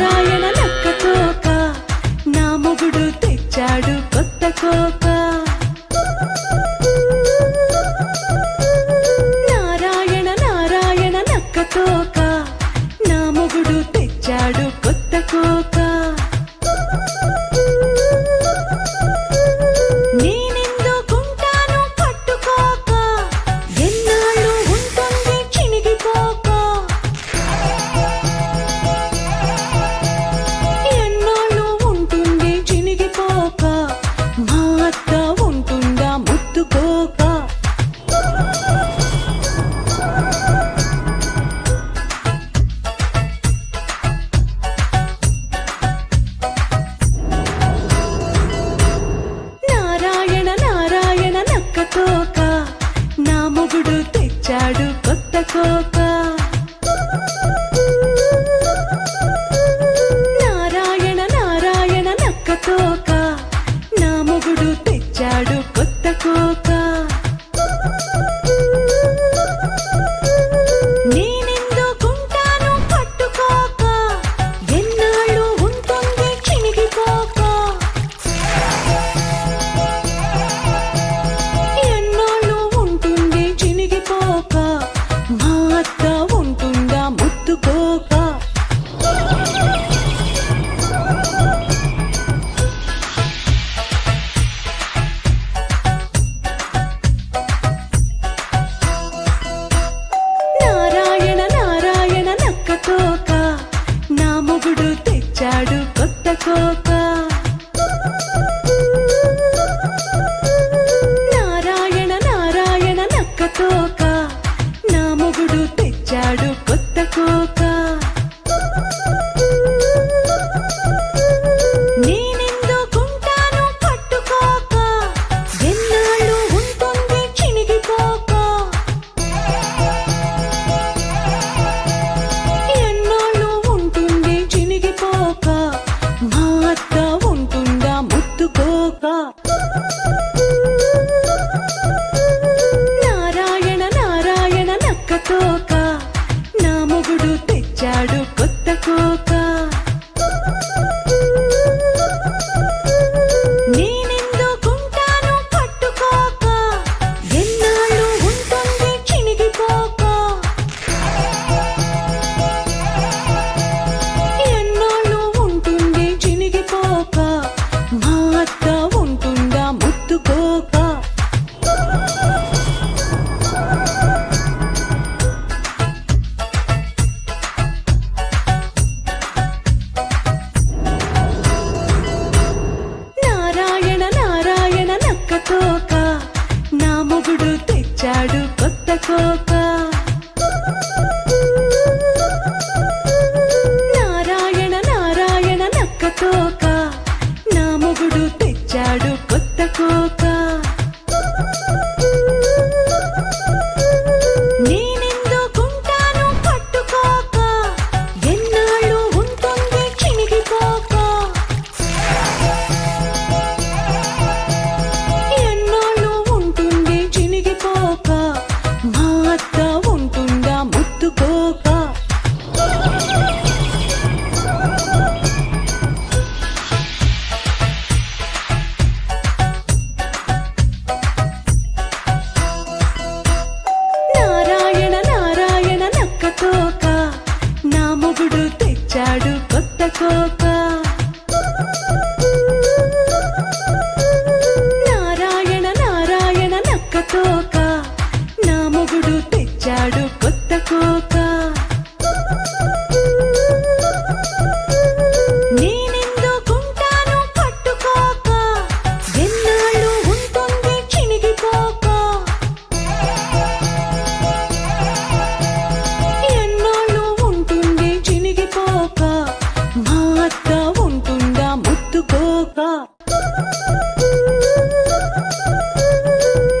నారాయణ నక్క తోక నా మొగుడు తెచ్చాడు కొత్త కోక నారాయణ నారాయణ నక్క తోక నా మొగుడు తెచ్చాడు కొత్త కోక నేనెందుకుంటాను పట్టుకోక ఎన్నాళ్ళు ఉంటుంది చినిగిపోక ఎన్నాళ్ళు ఉంటుంది చినిగిపోక మా అత్త ఉంటుందా ముత్తుకోక నారాయణ నారాయణ నక్క తోక నా మొగుడు తెచ్చాడు కొత్త కోక నారాయణ నారాయణ నక్క తోక నా మొగుడు తెచ్చాడు కొత్త కోక నేనెందుకుంటాను పట్టుకోక ఎన్నాళ్ళు ఉంటుంది చినిగిపోక ఎన్నాళ్ళు ఉంటుంది చినిగిపోక మా అత్త ఉంటుందా ముత్తుకోక నారాయణ నారాయణ నక్క తోక నా మొగుడు తెచ్చాడు కొత్త కోక నారాయణ నారాయణ నక్క తోక నా మొగుడు తెచ్చాడు కొత్త కోక నేనెందుకుంటాను పట్టుకోక ఎన్నాళ్ళు ఉంటుంది చినిగిపోక ఎన్నాళ్ళు ఉంటుంది చినిగిపోక మా అత్త ఉంటుందా ముత్తుకోక నారాయణ నారాయణ నక్క తోక నా మొగుడు తెచ్చాడు కొత్త కోక నేనెందుకుంటాను పట్టుకోక ఎన్నాళ్ళు ఉంటుంది చినిగిపోక ఎన్నాళ్ళు ఉంటుంది చినిగిపోక మా అత్త ఉంటుందా ముత్తుకోక నారాయణ నారాయణ నక్క తోక నా మొగుడు తెచ్చాడు కొత్త కోక నారాయణ నారాయణ నక్క తోక నా మొగుడు తెచ్చాడు కొత్త కోక నేనెందుకుంటాను పట్టుకోక ఎన్నాళ్ళు ఉంటుంది చినిగిపోక ఎన్నాళ్ళు ఉంటుంది చినిగిపోక మా అత్త ఉంటుందా ముత్తుకోక నారాయణ నారాయణ నక్క తోక నా మొగుడు తెచ్చాడు కొత్త కోక నారాయణ నారాయణ నక్క తోక నా మొగుడు తెచ్చాడు కొత్త కోక నేనెందుకుంటాను పట్టుకోక ఎన్నాళ్ళు ఉంటుంది చినిగిపోక ఎన్నాళ్ళు ఉంటుంది చినిగిపోక మా అత్త ఉంటుందా ముత్తుకోక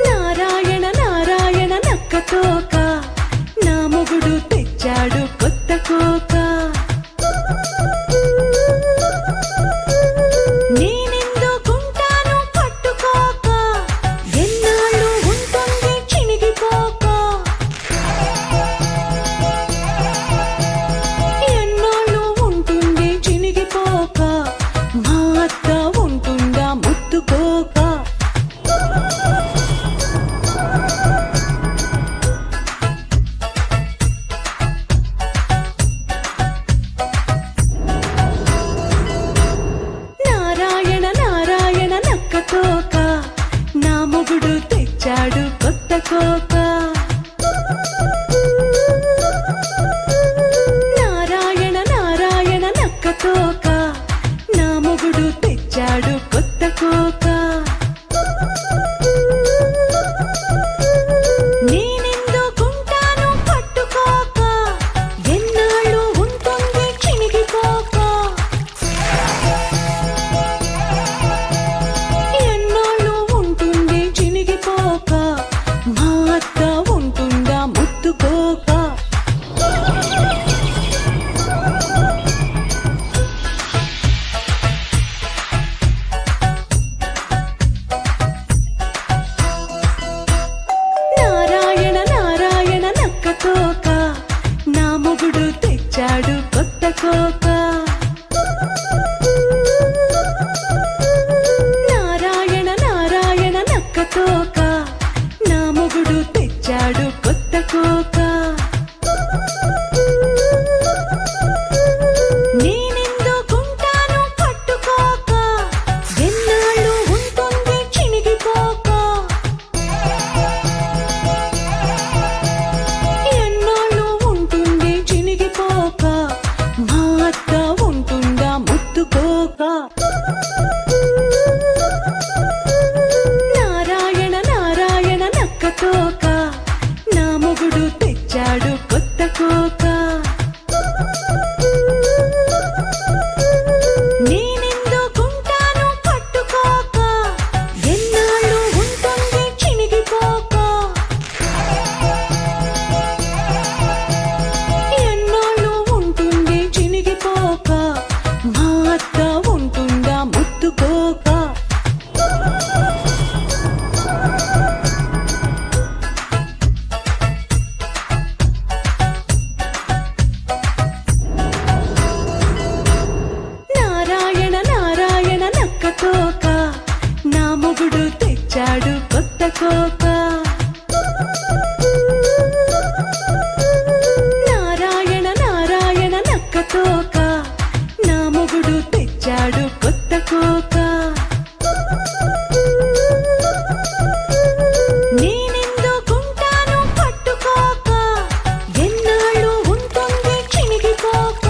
నారాయణ నారాయణ నక్క తోక నా మొగుడు తెచ్చాడు కొత్త కోక నేనెందుకుంటాను పట్టుకోక ఎన్నాళ్ళు ఉంటుంది చినిగిపోక ఎన్నాళ్ళు ఉంటుంది చినిగిపోక కోక నారాయణ నారాయణ నక్క తోక నా మొగుడు తెచ్చాడు కొత్త కోక నేనెందుకుంటాను పట్టుకోక ఎన్నాళ్ళు ఉంటుంది చినిగిపోక ఎన్నాళ్ళు ఉంటుంది చినిగిపోక మా అత్త ఉంటుందా ముత్తుకోక నారాయణ నారాయణ నక్క తోక నా మొగుడు తెచ్చాడు కొత్త కోక నారాయణ నారాయణ నక్క తోక నా మొగుడు తెచ్చాడు కొత్త కోక నేనెందుకుంటాను పట్టుకోక ఎన్నాళ్ళు ఉంటుంది చినిగిపోక ఎన్నాళ్ళు ఉంటుంది చినిగిపోక మా అత్త ఉంటుందా ముత్తుకోక నారాయణ నారాయణ నక్క తోక నా మొగుడు తెచ్చాడు కొత్త కోక నేనెందుకుంటాను పట్టుకోక ఎన్నాళ్ళు ఉంటుంది చినిగిపోక ఎన్నాళ్ళు ఉంటుంది చినిగిపోక మా అత్త ఉంటుందా ముత్తుకోక నారాయణ నారాయణ నక్క తోక నా మొగుడు తెచ్చాడు కొత్త కోక నారాయణ నారాయణ నక్క తోక నా మొగుడు తెచ్చాడు కొత్త కోక నేనెందుకుంటాను పట్టుకోక ఎన్నాళ్ళు ఉంటుంది చినిగిపోక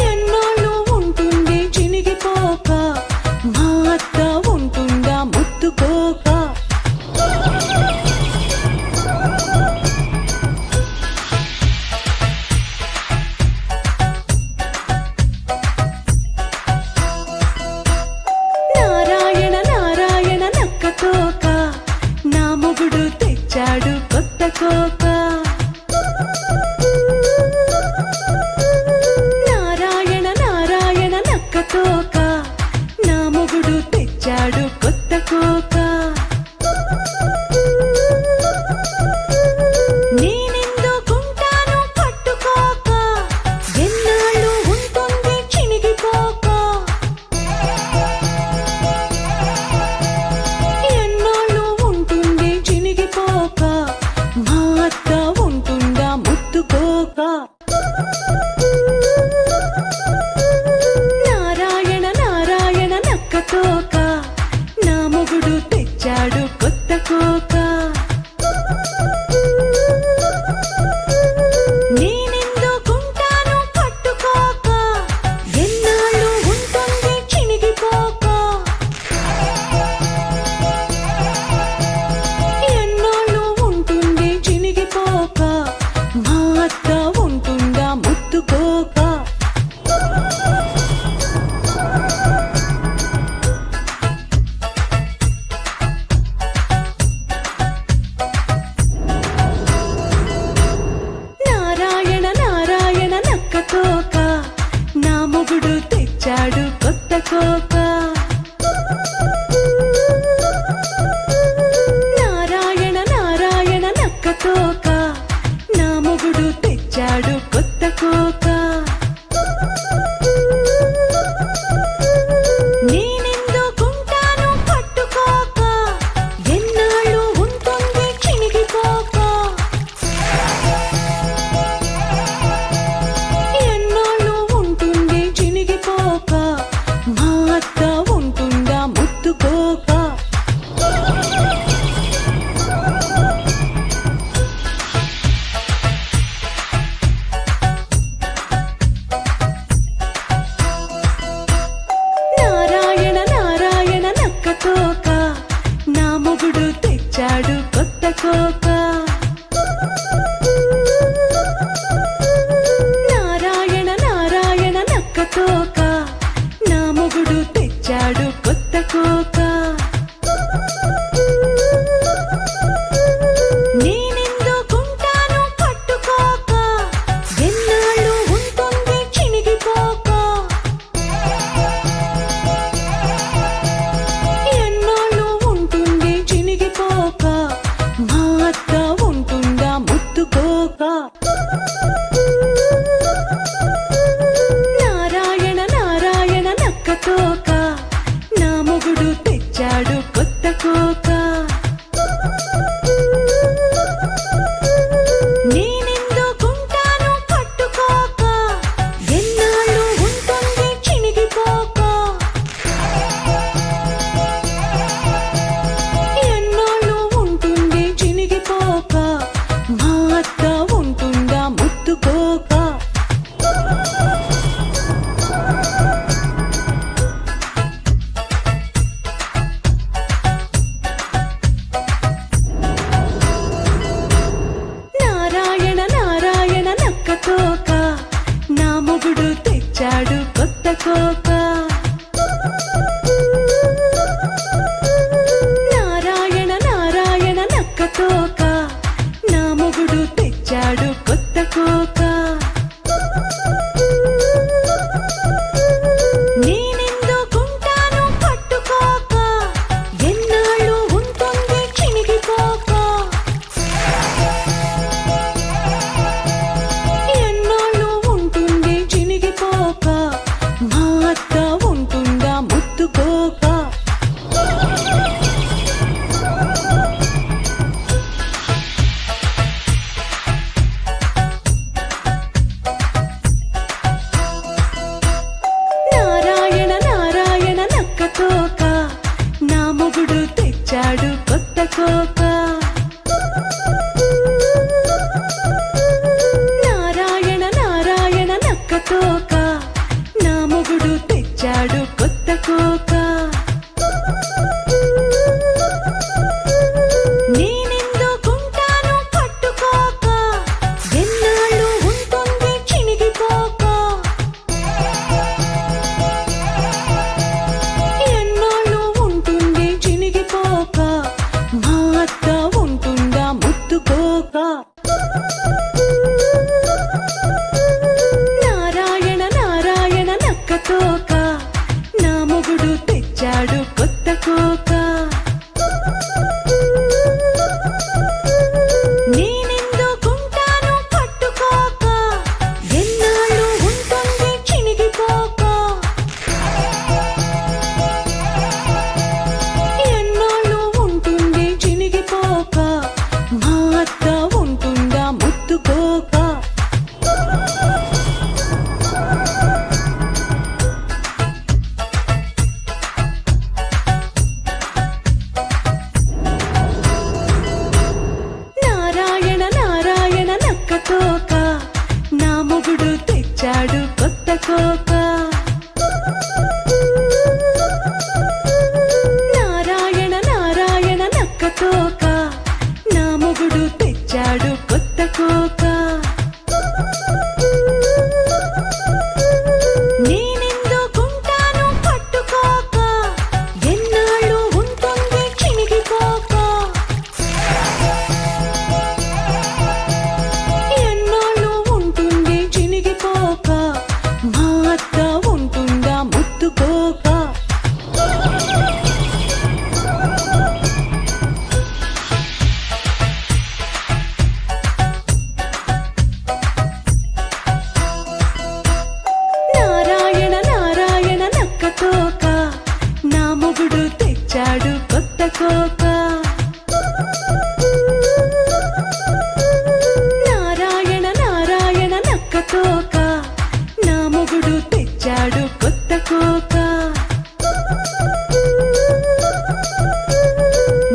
ఎన్నాళ్ళు ఉంటుంది చినిగిపోక మా అత్త ఉంటుందా ముత్తుకోక నారాయణ నారాయణ నక్క తోక నా మొగుడు తెచ్చాడు కొత్త కోక నారాయణ నారాయణ నక్క తోక నా మొగుడు తెచ్చాడు కొత్త కోక నేనెందుకుంటాను పట్టుకోక ఎన్నాళ్ళు ఉంటుంది చినిగిపోక ఎన్నాళ్ళు ఉంటుంది చినిగిపోక మా అత్త ఉంటుందా ముత్తుకోక నారాయణ నారాయణ నక్క తోక నా మొగుడు తెచ్చాడు కొత్త కోక నేనెందుకుంటాను పట్టుకోక ఎన్నాళ్ళు ఉంటుంది చినిగిపోక ఎన్నాళ్ళు ఉంటుంది చినిగిపోక మా అత్త ఉంటుందా ముత్తుకోక నారాయణ నారాయణ నక్క తోక నా మొగుడు తెచ్చాడు కొత్త కోక నారాయణ నారాయణ నక్క తోక నా మొగుడు తెచ్చాడు కొత్త కోక నేనెందుకుంటాను పట్టుకోక ఎన్నాళ్ళు ఉంటుంది చినిగిపోక ఎన్నాళ్ళు ఉంటుంది చినిగిపోక మా అత్త ఉంటుందా ముత్తుకోక కోక నేనెందుకుంటాను పట్టుకోక ఎన్నాళ్ళు ఉంటుంది చినిగిపోక ఎన్నాళ్ళు ఉంటుంది చినిగిపోక మా అత్త ఉంటుందా ముత్తుకోక నారాయణ నారాయణ నక్క తోక నా మొగుడు తెచ్చాడు కొత్త కోక నారాయణ నారాయణ నక్క తోక నా మొగుడు తెచ్చాడు కొత్త కోక నేనెందుకుంటాను పట్టుకోక ఎన్నాళ్ళు ఉంటుంది చినిగిపోక ఎన్నాళ్ళు ఉంటుంది చినిగిపోక మా అత్త ఉంటుందా ముత్తుకోక నారాయణ నారాయణ నక్క తోక నా మొగుడు తెచ్చాడు కొత్త కోక నేనెందుకుంటాను పట్టుకోక ఎన్నాళ్ళు ఉంటుంది చినిగిపోక ఎన్నాళ్ళు ఉంటుంది చినిగిపోక మా అత్త ఉంటుందా ముత్తుకోక నారాయణ నారాయణ నక్క తోక నా మొగుడు తెచ్చాడు కొత్త కోక నారాయణ నారాయణ నక్క తోక నా మొగుడు తెచ్చాడు కొత్త కోక నేనెందుకుంటాను పట్టుకోక ఎన్నాళ్ళు ఉంటుంది చినిగిపోక ఎన్నాళ్ళు ఉంటుంది చినిగిపోక మా అత్త ఉంటుందా ముత్తుకోక నారాయణ నారాయణ నక్క తోక నా మొగుడు తెచ్చాడు కొత్త కోక నారాయణ నారాయణ నక్క తోక నా మొగుడు తెచ్చాడు కొత్త కోక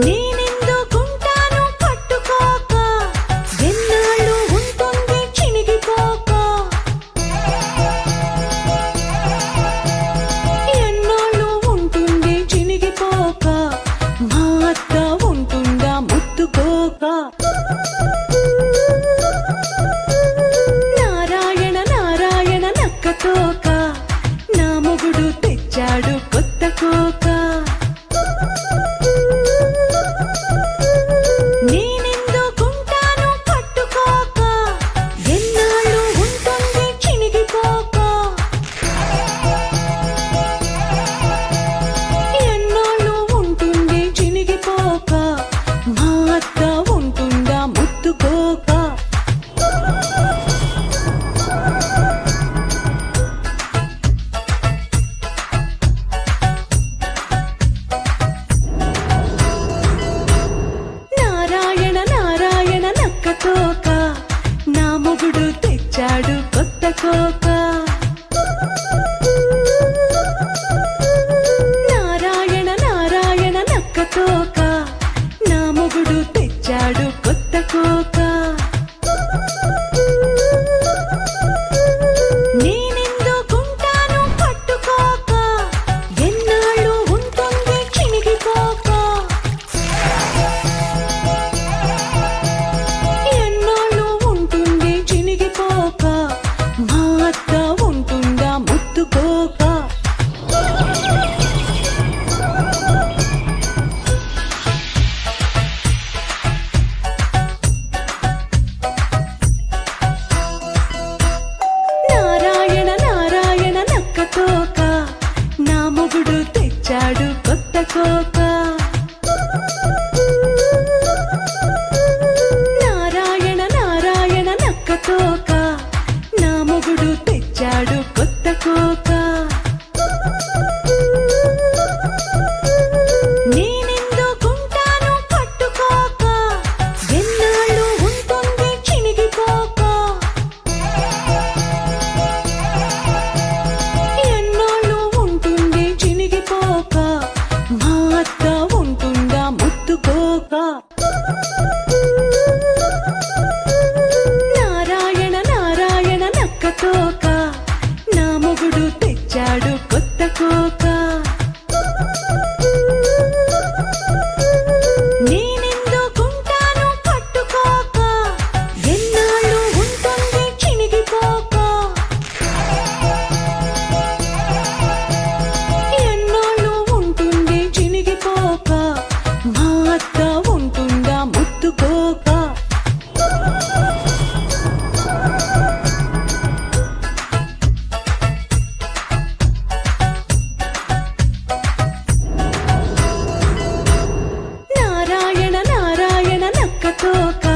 నేనెందుకుంటాను పట్టుకోక ఎన్నాళ్ళు ఉంటుంది చినిగిపోక ఎన్నాళ్ళు ఉంటుంది చినిగిపోక మా అత్త ఉంటుందా ముత్తుకోక నారాయణ నారాయణ నక్క తోక నా మొగుడు తెచ్చాడు కొత్త కోక నేనెందుకుంటాను పట్టుకోక ఎన్నాళ్ళు ఉంటుంది చినిగిపోక ఎన్నాళ్ళు ఉంటుంది చినిగిపోక మా అత్త ఉంటుందా ముత్తుకోక నారాయణ నారాయణ నక్క తోక నా మొగుడు తెచ్చాడు కొత్త కోక నారాయణ నారాయణ నక్క తోక నా మొగుడు తెచ్చాడు కొత్త కోక నేనెందుకుంటాను పట్టుకోక ఎన్నాళ్ళు ఉంటుంది చినిగిపోక ఎన్నాళ్ళు ఉంటుంది చినిగిపోక మా అత్త తెచ్చాడు కొత్త కోక. నారాయణ నారాయణ నక్క తోక, నా మొగుడు తెచ్చాడు కొత్త కోక. నేనెందుకుంటాను పట్టుకోక, ఎన్నాళ్ళు ఉంటుంది చినిగిపోక. ఎన్నాళ్ళు ఉంటుంది చినిగిపోక, మా అత్త ఉంటుందా ముత్తుకోక. నారాయణ నారాయణ నక్క తోక, నా మొగుడు తెచ్చాడు కొత్త కోక. నేనెందుకుంటాను పట్టుకోక, ఎన్నాళ్ళు ఉంటుంది చినిగిపోక. ఎన్నాళ్ళు ఉంటుంది చినిగిపోక, మా అత్త ఉంటుందా ముత్తుకోక. నారాయణ నారాయణ నక్క తోక,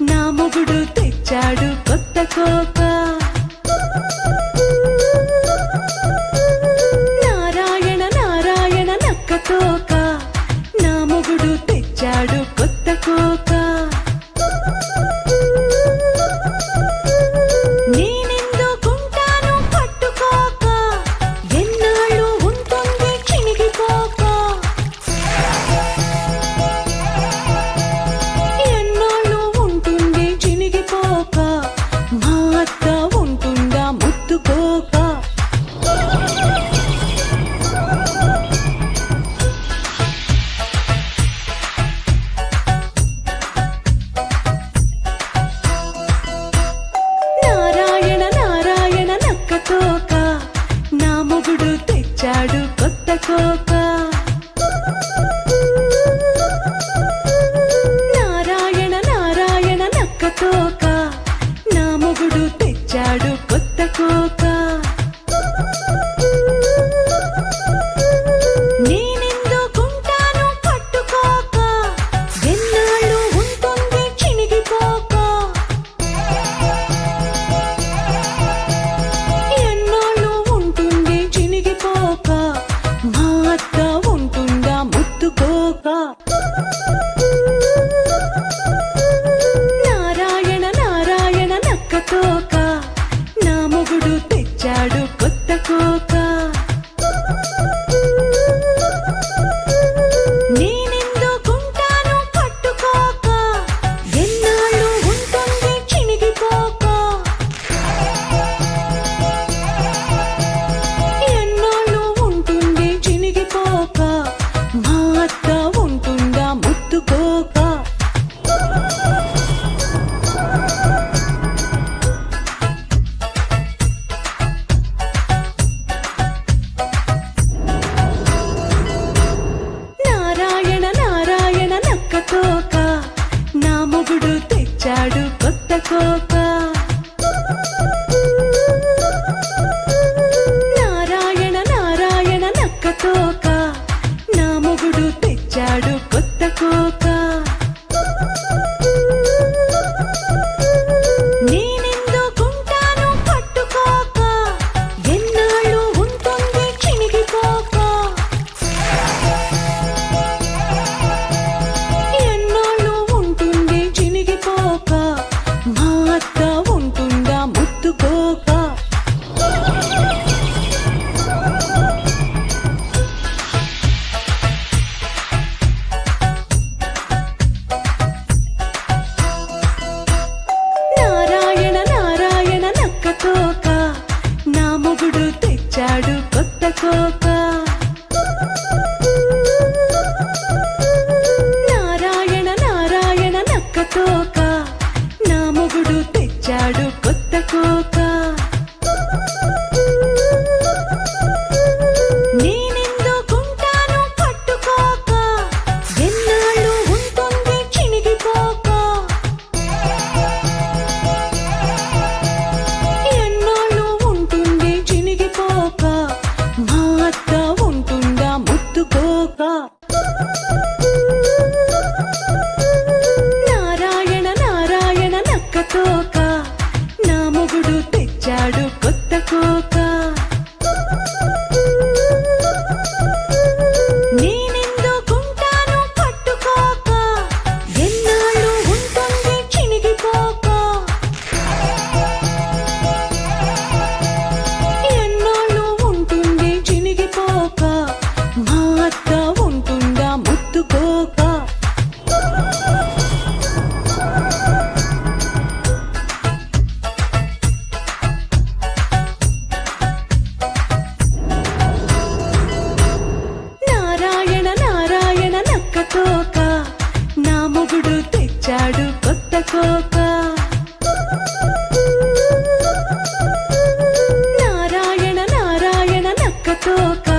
నా మొగుడు తెచ్చాడు కొత్త కోక. నారాయణ నారాయణ నక్క తోక, నా మొగుడు తెచ్చాడు కొత్త కోక. నేనెందుకుంటాను పట్టుకోక, ఎన్నాళ్ళు ఉంటుంది చినిగిపోక. ఎన్నాళ్ళు ఉంటుంది చినిగిపోక, మా అత్త ఉంటుందా ముత్తుకోక. నారాయణ నారాయణ నక్క తోక, నా మొగుడు తెచ్చాడు కొత్త కోక. నారాయణ నారాయణ నక్క తోక, నా మొగుడు తెచ్చాడు కొత్త కోక. నేనెందుకుంటాను పట్టుకోక, ఎన్నాళ్ళు ఉంటుంది చినిగిపోక. ఎన్నాళ్ళు ఉంటుంది చినిగిపోక, మా అత్త ఉంటుందా ముత్తుకోక. నారాయణ నారాయణ నక్క తోక, నా మొగుడు మొగుడు తెచ్చాడు కొత్త కోక. నేనెందుకుంటాను పట్టుకోక, ఎన్నాళ్ళు ఉంటుంది చినిగిపోక. ఎన్నాళ్ళు ఉంటుంది చినిగిపోక, మా అత్త ఉంటుందా ముత్తుకోక. నారాయణ నారాయణ నక్క తోక, నా మొగుడు తెచ్చాడు కొత్త కోక. నారాయణ నారాయణ నక్క తోక,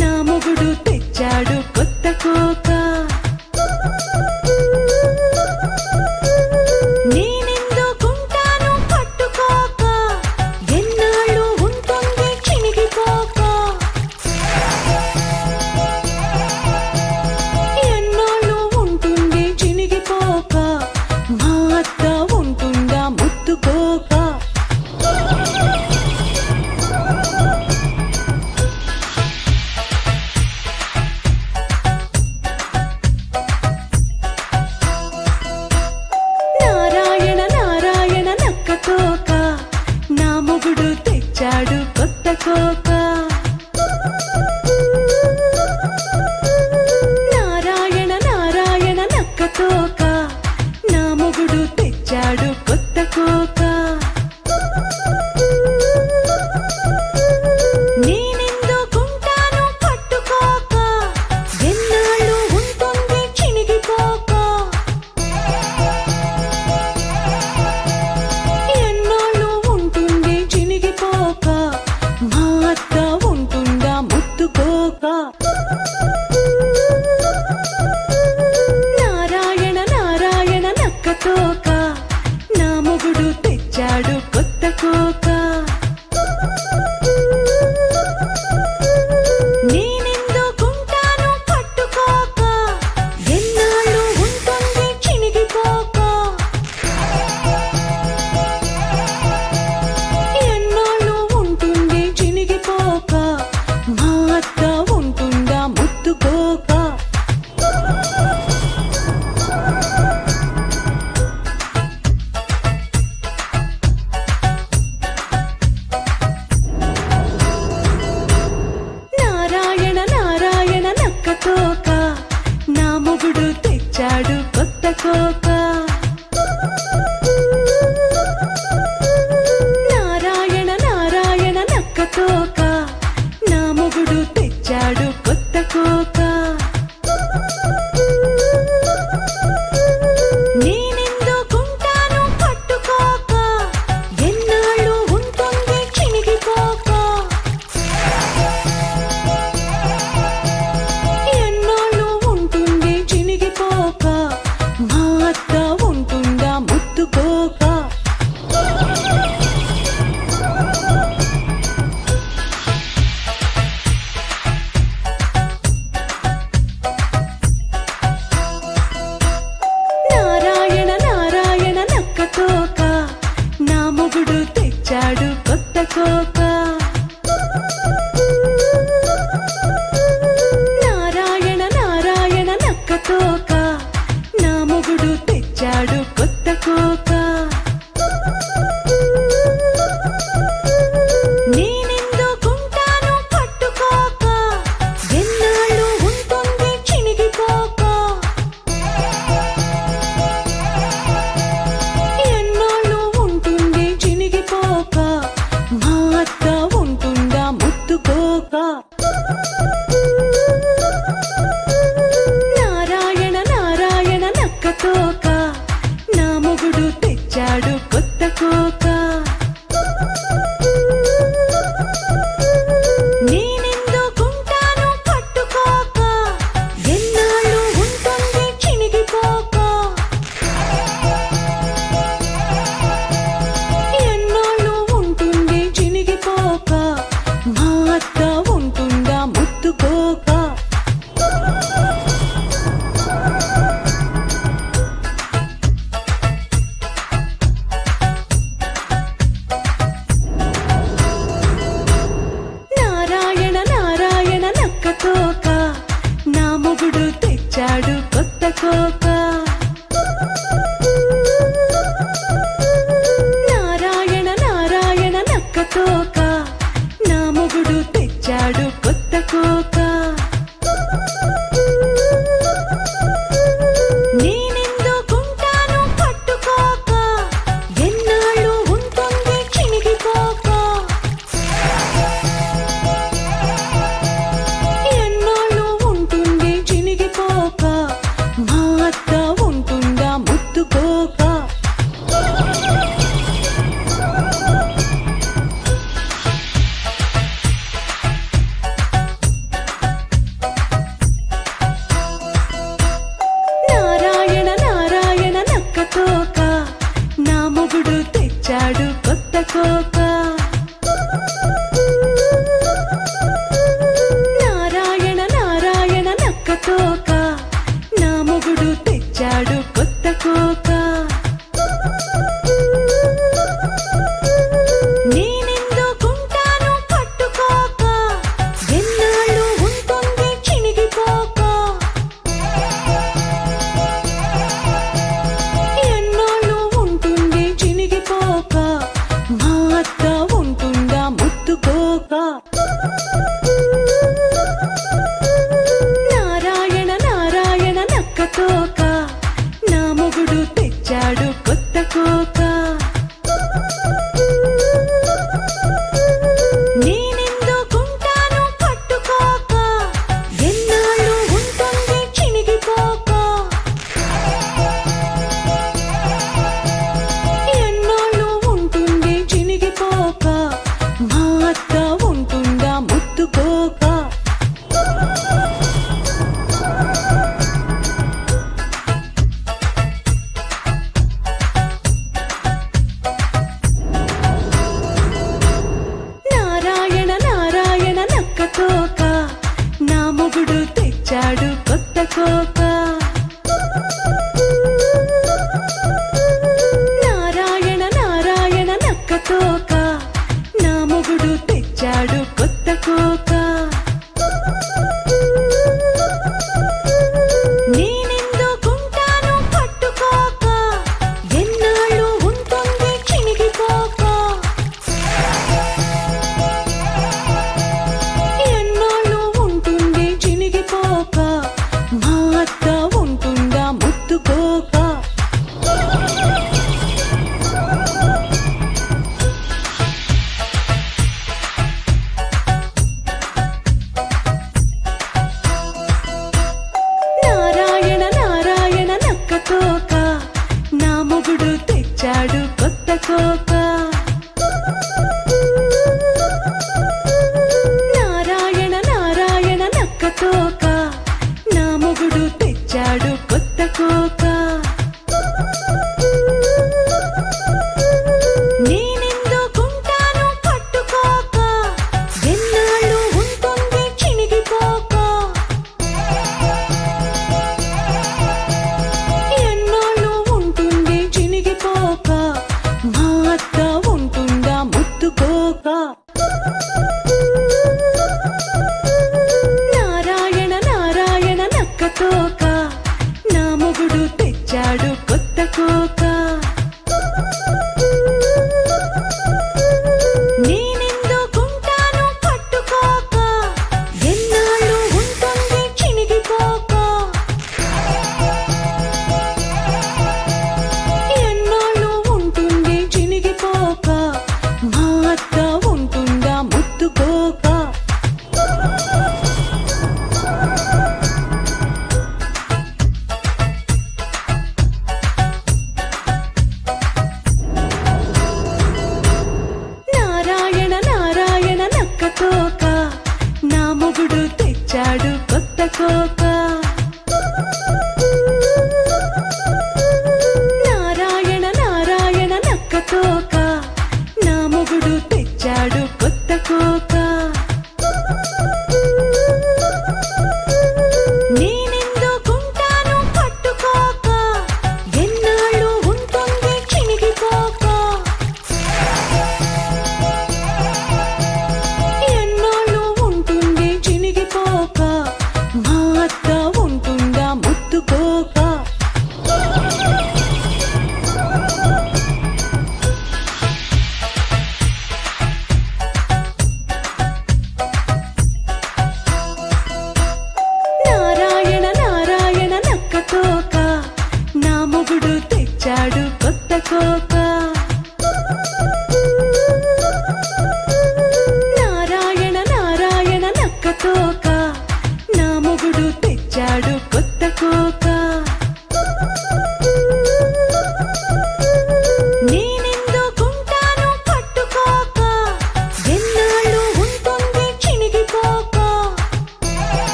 నా మొగుడు తెచ్చాడు కొత్త కోక. నేనెందుకుంటాను పట్టుకోక, ఎన్నాళ్ళు ఉంటుంది చినిగిపోక. ఎన్నాళ్ళు ఉంటుంది చినిగిపోక, మా అత్త ఉంటుందా ముత్తుకోక. నారాయణ నారాయణ నక్క తోక, నా మొగుడు తెచ్చాడు కొత్త కోక. నారాయణ నారాయణ నక్క తోక, నా మొగుడు తెచ్చాడు కొత్త కోక. నేనెందుకుంటాను పట్టుకోక, ఎన్నాళ్ళు ఉంటుంది చినిగిపోక. ఎన్నాళ్ళు ఉంటుంది చినిగిపోక, మా అత్త ఉంటుందా ముత్తుకోక. నారాయణ నారాయణ నక్క తోక, నా మొగుడు తెచ్చాడు కొత్త కోక. నేనెందుకుంటాను పట్టుకోక, ఎన్నాళ్ళు ఉంటుంది చినిగిపోక. ఎన్నాళ్ళు ఉంటుంది చినిగిపోక, మా అత్త ఉంటుందా ముత్తుకోక. నారాయణ నారాయణ నక్క తోక, నా మొగుడు తెచ్చాడు కొత్త కోక. నారాయణ నారాయణ నక్క తోక, నా మొగుడు తెచ్చాడు కొత్త కోక. నేనెందుకుంటాను పట్టుకోక, ఎన్నాళ్ళు ఉంటుంది చినిగిపోక. ఎన్నాళ్ళు ఉంటుంది చినిగిపోక, మా అత్త ఉంటుందా ముత్తుకోక. నారాయణ నారాయణ నక్క తోక, నా మొగుడు తెచ్చాడు కొత్త కోక. నారాయణ నారాయణ నక్క తోక, నా మొగుడు తెచ్చాడు కొత్త కోక. నేనెందుకుంటాను పట్టుకోక, ఎన్నాళ్ళు ఉంటుంది చినిగిపోక. ఎన్నాళ్ళు ఉంటుంది చినిగిపోక, మా అత్త తోక నారాయణ నారాయణ నక్క తోక నా మొగుడు తెచ్చాడు కొత్త కోక నేనెందుకుంటాను పట్టుకోక ఎన్నాళ్ళు ఉంటుంది చినిగిపోక ఎన్నాళ్ళు ఉంటుంది చినిగిపోక మా అత్త ఉంటుందా ముత్తుకోక నారాయణ నారాయణ నక్క తోక నా మొగుడు తెచ్చాడు కొత్త కోక నారాయణ నారాయణ నక్క తోక నా మొగుడు తెచ్చాడు కొత్త కోక నేనెందుకుంటాను పట్టుకోక ఎన్నాళ్ళు ఉంటుంది చినిగిపోక ఎన్నాళ్ళు ఉంటుంది చినిగిపోక మా అత్త ఉంటుందా ముత్తుకోక నారాయణ నారాయణ నక్క తోక నా మొగుడు తెచ్చాడు కొత్త కోక నేనెందుకుంటాను పట్టుకోక ఎన్నాళ్ళు ఉంటుంది చినిగిపోక ఎన్నాళ్ళు ఉంటుంది చినిగిపోక మా అత్త ఉంటుందా ముత్తుకోక నారాయణ నారాయణ నక్క తోక నా మొగుడు తెచ్చాడు కొత్త కోక నారాయణ నారాయణ నక్క తోక నా మొగుడు తెచ్చాడు కొత్త కోక నేనెందుకుంటాను పట్టుకోక ఎన్నాళ్ళు ఉంటుంది చినిగిపోక ఎన్నాళ్ళు ఉంటుంది చినిగిపోక మా అత్త ఉంటుందా ముత్తుకోక నారాయణ నారాయణ నక్క తోక నా మొగుడు తెచ్చాడు కొత్త కోక నారాయణ నారాయణ నక్క తోక నా మొగుడు తెచ్చాడు కొత్త కోక నేనెందుకుంటాను పట్టుకోక ఎన్నాళ్ళు ఉంటుంది చినిగిపోక ఎన్నాళ్ళు ఉంటుంది చినిగిపోక మా అత్త ఉంటుందా ముత్తుకోక నారాయణ నారాయణ నక్క తోక నా మొగుడు తెచ్చాడు కొత్త కోక నేనెందుకుంటాను పట్టుకోక ఎన్నాళ్ళు ఉంటుంది చినిగిపోక ఎన్నాళ్ళు ఉంటుంది చినిగిపోక మా అత్త ఉంటుందా ముత్తుకోక నారాయణ నారాయణ నక్క తోక నా మొగుడు తెచ్చాడు కొత్త కోక నారాయణ నారాయణ నక్క తోక నా మొగుడు తెచ్చాడు కొత్త కోక నేనెందుకుంటాను పట్టుకోక ఎన్నాళ్ళు ఉంటుంది చినిగిపోక ఎన్నాళ్ళు ఉంటుంది చినిగిపోక మా అత్త ఉంటుందా ముత్తుకోక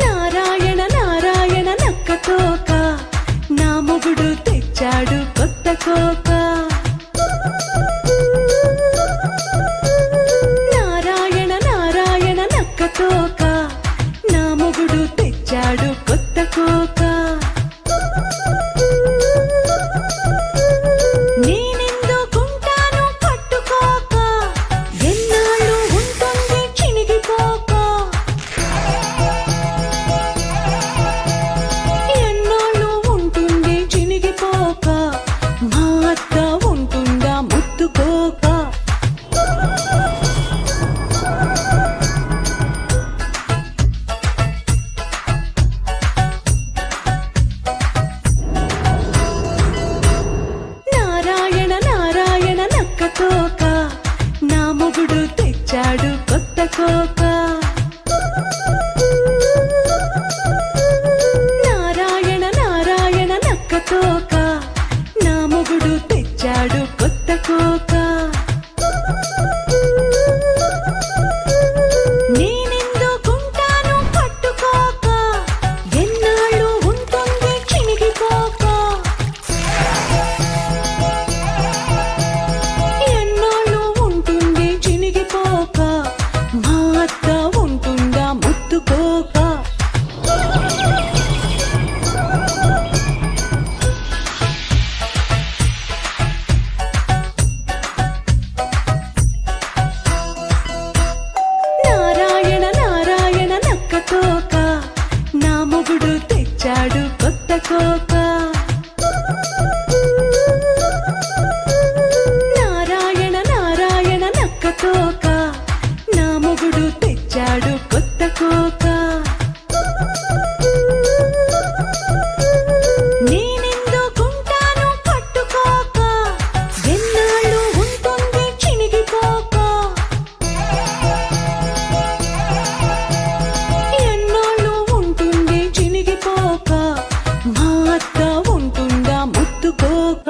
నారాయణ నారాయణ నక్కతోక నా మొగుడు తెచ్చాడు కొత్త కోక. నారాయణ నారాయణ నక్కతోక నా మొగుడు తెచ్చాడు కొత్త కోక. నేనెందుకుంటాను పట్టుకోక, ఎన్నాళ్ళు ఉంటుంది చినిగిపోక. ఎన్నాళ్ళు ఉంటుంది చినిగిపోక, మా అత్త ఉంటుందా ముత్తుకోక. నారాయణ నారాయణ నక్కతోక నా మొగుడు తెచ్చాడు కొత్త కోక. నారాయణ నారాయణ నక్కతోక నా మొగుడు తెచ్చాడు కొత్త కోక. నేనెందుకుంటాను పట్టుకోక, ఎన్నాళ్ళు ఉంటుంది చినిగిపోక. ఎన్నాళ్ళు ఉంటుంది చినిగిపోక, మా అత్త ఉంటుందా ముత్తుకోక. నారాయణ నారాయణ నక్కతోక నా మొగుడు తెచ్చాడు కొత్త కోక. నారాయణ నారాయణ నక్కతోక నా మొగుడు తెచ్చాడు కొత్త కోక. నేనెందుకుంటాను పట్టుకోక, ఎన్నాళ్ళు ఉంటుంది చినిగిపోక. ఎన్నాళ్ళు ఉంటుంది చినిగిపోక, మా అత్త ఉంటుందా ముత్తుకోక.